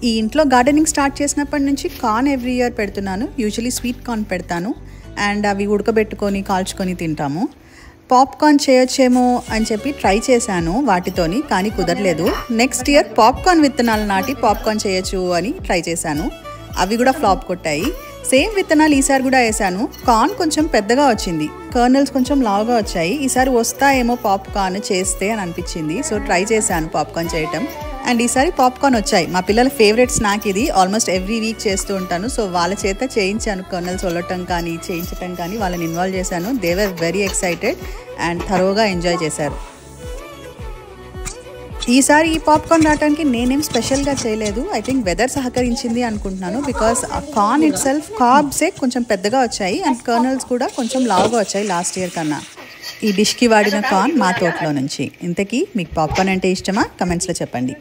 ఈ ఇంట్లో gardening start చేసినప్పటి నుంచి కార్న్ ఎవ్రీ ఇయర్ పెడుతున్నాను. యూజువలీ స్వీట్ కార్న్ పెడతాను అండ్ అవి ఉడకబెట్టుకొని కాల్చుకొని తింటాము. పాప్కార్న్ చేయొచ్చేమో అని చెప్పి ట్రై చేశాను వాటితోని, కానీ కుదరలేదు. నెక్స్ట్ ఇయర్ పాప్కార్న్ విత్తనాలు నాటి పాప్కార్న్ చేయొచ్చు అని ట్రై చేశాను. అవి కూడా ఫ్లాప్ కొట్టాయి. సేమ్ విత్తనాలు ఈసారి కూడా వేసాను. కార్న్ కొంచెం పెద్దగా వచ్చింది, కర్నల్స్ కొంచెం లావుగా వచ్చాయి. ఈసారి వస్తాయేమో పాప్కార్న్ చేస్తే అని అనిపించింది. సో ట్రై చేశాను పాప్కార్న్ చేయటం అండ్ ఈసారి పాప్కార్న్ వచ్చాయి. మా పిల్లల ఫేవరెట్ స్నాక్ ఇది, ఆల్మోస్ట్ ఎవ్రీ వీక్ చేస్తూ ఉంటాను. సో వాళ్ళ చేత చేయించాను, కర్నల్స్ వల్లటం కానీ చేయించటం కానీ వాళ్ళని ఇన్వాల్వ్ చేశాను. They were very excited and థరోగా ఎంజాయ్ చేశారు. ఈసారి ఈ పాప్కార్న్ రావడానికి నేనేం స్పెషల్గా చేయలేదు. ఐ థింక్ వెదర్ సహకరించింది అనుకుంటున్నాను. బికాస్ ఆ కార్న్ ఇట్ సెల్ఫ్ కార్బ్సే కొంచెం పెద్దగా వచ్చాయి అండ్ కర్నల్స్ కూడా కొంచెం లావుగా వచ్చాయి లాస్ట్ ఇయర్ కన్నా. ఈ డిష్కి వాడిన కార్న్ మా తోటలో నుంచి. ఇంతకీ మీకు పాప్కార్న్ అంటే ఇష్టమా? కమెంట్స్లో చెప్పండి.